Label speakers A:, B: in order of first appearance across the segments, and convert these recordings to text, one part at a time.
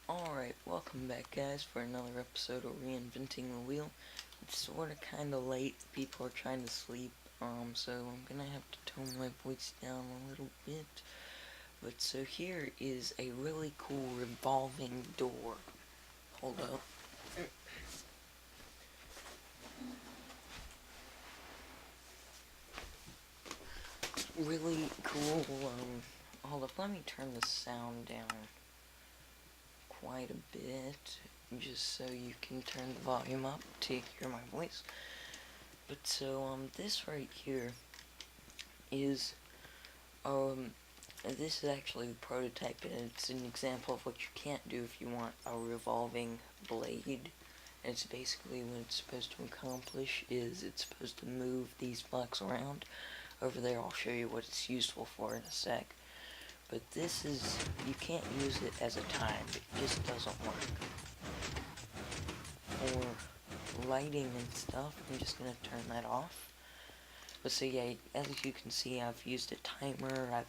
A: Alright, welcome back guys for another episode of Reinventing the Wheel. It's sorta kinda late, people are trying to sleep, so I'm gonna have to tone my voice down a little bit. But so here is a really cool revolving door. Hold up. Really cool, hold up, let me turn the sound down quite a bit, just so you can turn the volume up to hear my voice. But so, this right here is, this is actually the prototype, and it's an example of what you can't do if you want a revolving blade. And it's basically what it's supposed to accomplish is it's supposed to move these blocks around. Over there, I'll show you what it's useful for in a sec. But this is, you can't use it as a time, it just doesn't work. For lighting and stuff, I'm just gonna turn that off. But so yeah, as you can see, I've used a timer,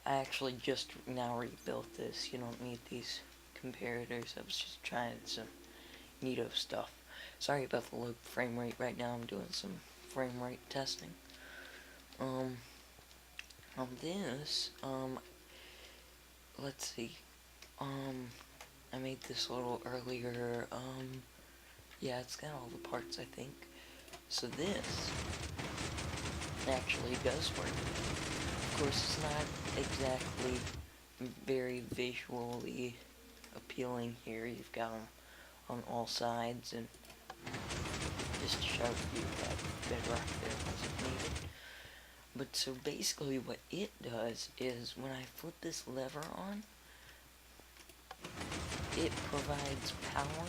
A: I actually just now rebuilt this. You don't need these comparators, I was just trying some neato stuff. Sorry about the low frame rate right now, I'm doing some frame rate testing. On this, let's see, I made this a little earlier, yeah, it's got all the parts, I think. So this actually does work. Of course, it's not exactly very visually appealing here. You've got them on all sides, and just to show you that bedrock there wasn't needed. But so basically what it does is when I flip this lever on, it provides power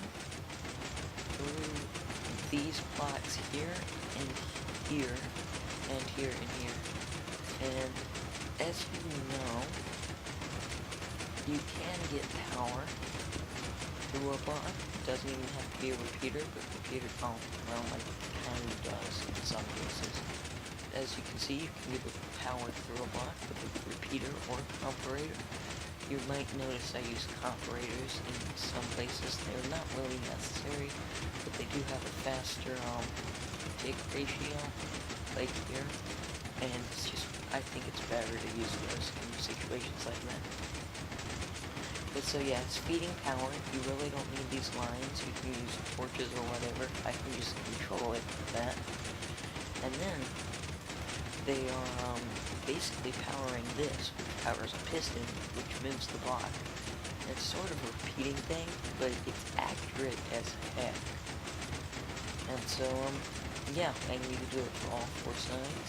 A: through these blocks here and here and here and here. And as you know, you can get power through a block. It doesn't even have to be a repeater, but repeater, well, like kind of does in some cases. As you can see, you can get power through a block with a repeater or a comparator. You might notice I use comparators in some places. They're not really necessary, but they do have a faster tick ratio, like here. And it's just, I think it's better to use those in situations like that. But so yeah, it's feeding power. You really don't need these lines. You can use torches or whatever. I can just control it with that. And then they are basically powering this, which powers a piston, which moves the block. It's sort of a repeating thing, but it's accurate as heck. And so, yeah, I need to do it for all four sides.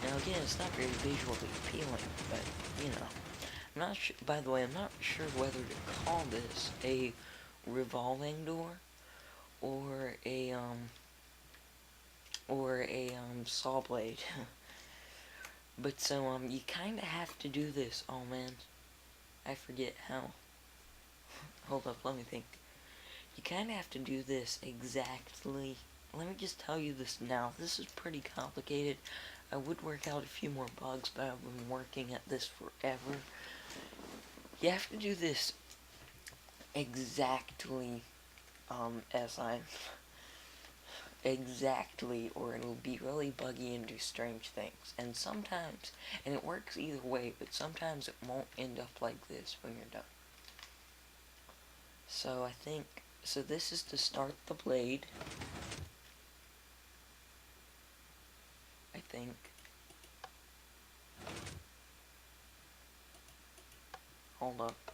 A: Now again, it's not very visually appealing, but, you know. I'm not sure, by the way, I'm not sure whether to call this a revolving door, or a saw blade. But so, you kinda have to do this. Oh man, I forget how. Hold up, let me think. You kinda have to do this exactly. Let me just tell you this now. This is pretty complicated. I would work out a few more bugs, but I've been working at this forever. You have to do this exactly, as I'm exactly, or it'll be really buggy and do strange things. And sometimes, and it works either way, but sometimes it won't end up like this when you're done. So I think, so this is to start the blade, I think. Hold up.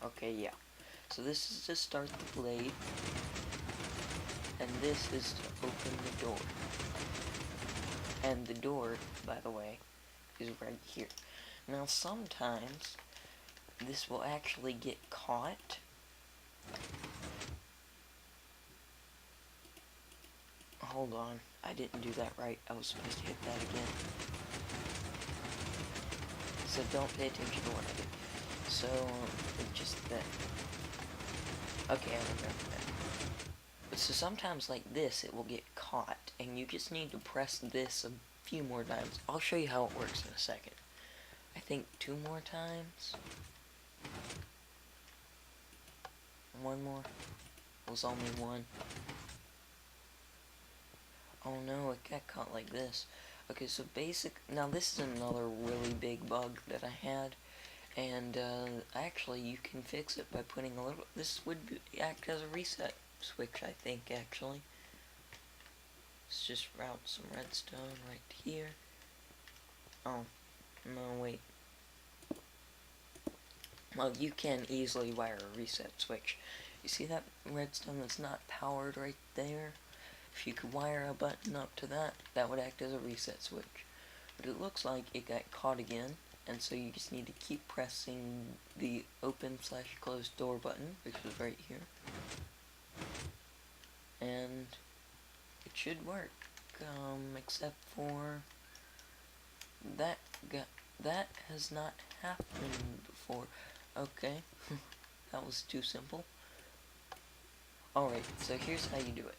A: Okay, yeah. So this is to start the blade, and this is to open the door. And the door, by the way, is right here. Now sometimes this will actually get caught. Hold on, I didn't do that right. I was supposed to hit that again. So don't pay attention to what I did. So, just that. Okay, I remember that. But so sometimes like this, it will get caught, and you just need to press this a few more times. I'll show you how it works in a second. I think 2 more times. one more? It was only one. Oh no, it got caught like this. Okay, so now this is another really big bug that I had. And, actually, you can fix it by putting a little... This would act as a reset switch, I think, actually. Let's just route some redstone right here. Oh, no, wait. Well, you can easily wire a reset switch. You see that redstone that's not powered right there? If you could wire a button up to that, that would act as a reset switch. But it looks like it got caught again, and so you just need to keep pressing the open/close door button, which is right here. And it should work, except for that that has not happened before. Okay, that was too simple. Alright, so here's how you do it.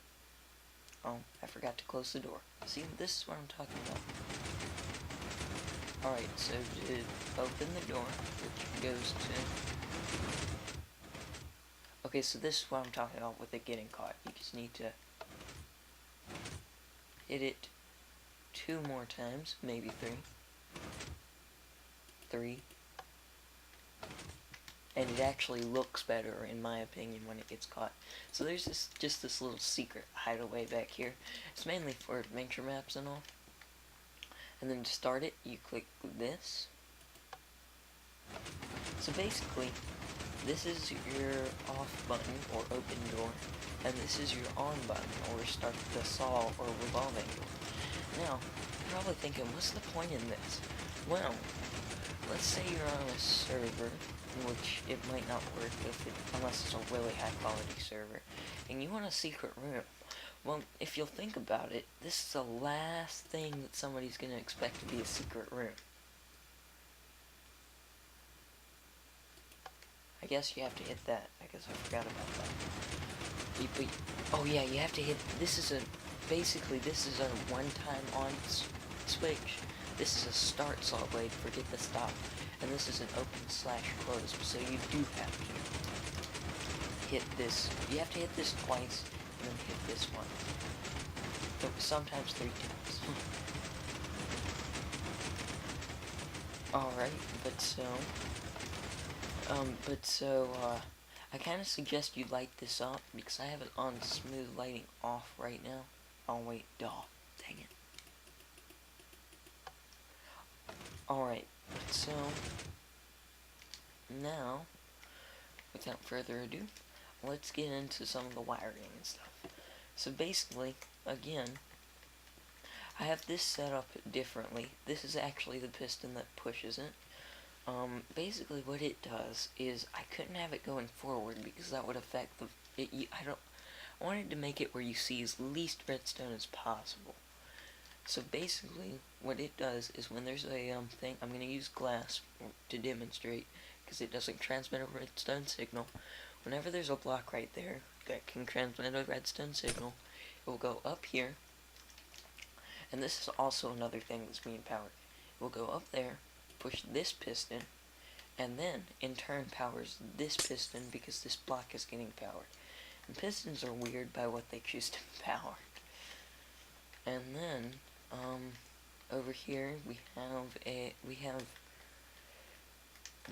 A: Oh, I forgot to close the door. See, this is what I'm talking about. Alright, so to open the door, which goes to... Okay, so this is what I'm talking about with it getting caught. You just need to hit it 2 more times, maybe 3. 3. And it actually looks better, in my opinion, when it gets caught. So there's just this little secret hideaway back here. It's mainly for adventure maps and all. And then to start it, you click this. So basically, this is your off button, or open door, and this is your on button, or start the saw or revolving door. Now, you're probably thinking, what's the point in this? Well, let's say you're on a server, which it might not work unless it's a really high quality server, and you want a secret room. Well, if you'll think about it, this is the last thing that somebody's going to expect to be a secret room. I guess you have to hit that. I guess I forgot about that. Oh yeah, you have to hit, basically this is a one-time on switch. This is a start saw blade, forget the stop. And this is an open/close, so you do have to hit this. You have to hit this twice, and then hit this one. Sometimes 3 times. Alright, I kind of suggest you light this up, because I have it on smooth lighting off right now. Oh wait, dang it. Alright, so, now, without further ado, let's get into some of the wiring and stuff. So basically, again, I have this set up differently. This is actually the piston that pushes it. Basically what it does is, I couldn't have it going forward because that would affect I wanted to make it where you see as least redstone as possible. So basically, what it does is when there's a thing, I'm going to use glass to demonstrate, because it doesn't transmit a redstone signal. Whenever there's a block right there that can transmit a redstone signal, it will go up here, and this is also another thing that's being powered. It will go up there, push this piston, and then, in turn, powers this piston because this block is getting powered. And pistons are weird by what they choose to power. And then, over here, we have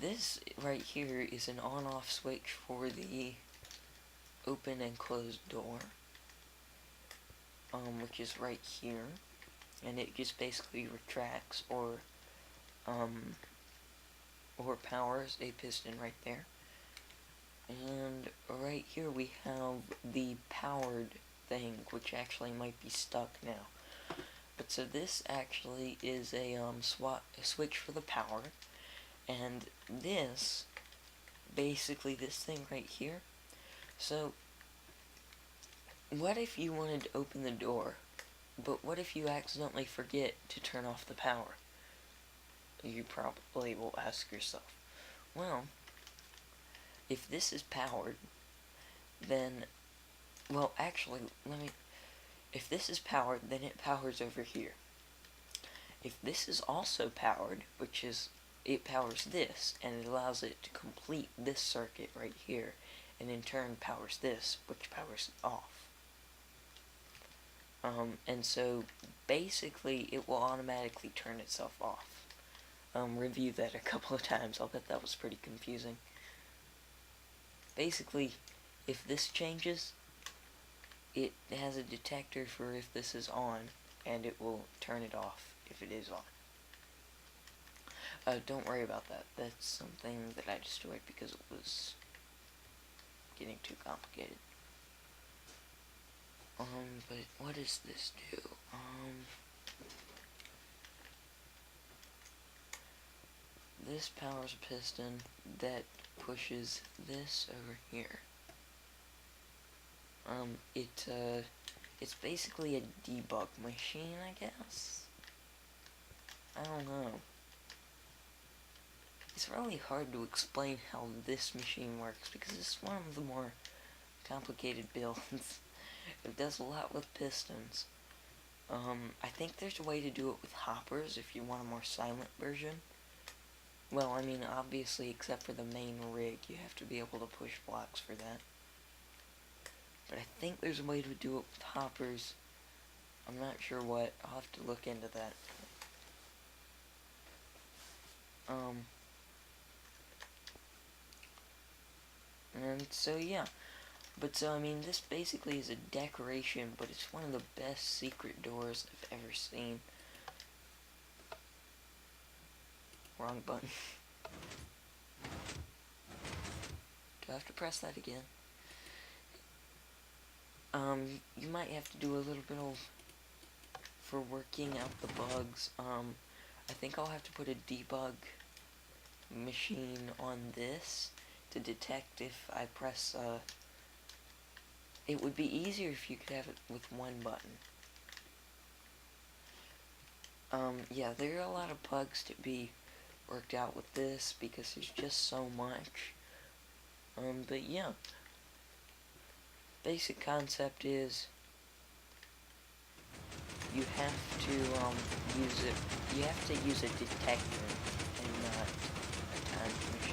A: this right here is an on-off switch for the open and closed door, which is right here, and it just basically retracts or powers a piston right there. And right here we have the powered thing, which actually might be stuck now. But so this actually is a switch for the power, and this, basically this thing right here. So, what if you wanted to open the door, but what if you accidentally forget to turn off the power? You probably will ask yourself. Well, if this is powered, then, well, actually, if this is powered, then it powers over here. If this is also powered, it powers this, and it allows it to complete this circuit right here, and in turn powers this, which powers it off. And so basically it will automatically turn itself off. Review that a couple of times. I'll bet that was pretty confusing. Basically, if this changes, it has a detector for if this is on, and it will turn it off if it is on. Don't worry about that. That's something that I destroyed because it was getting too complicated. But what does this do? This powers a piston that pushes this over here. It's basically a debug machine, I guess? I don't know. It's really hard to explain how this machine works because it's one of the more complicated builds. It does a lot with pistons. I think there's a way to do it with hoppers if you want a more silent version. Well, I mean, obviously, except for the main rig, you have to be able to push blocks for that. But I think there's a way to do it with hoppers. I'm not sure what. I'll have to look into that. And so, yeah. But so, I mean, this basically is a decoration, but it's one of the best secret doors I've ever seen. Wrong button. Do I have to press that again? You might have to do a little bit of, for working out the bugs, I think I'll have to put a debug machine on this to detect if I press, it would be easier if you could have it with one button. Yeah, there are a lot of bugs to be worked out with this because there's just so much. But yeah. Basic concept is you have to, use a detector and not a time machine.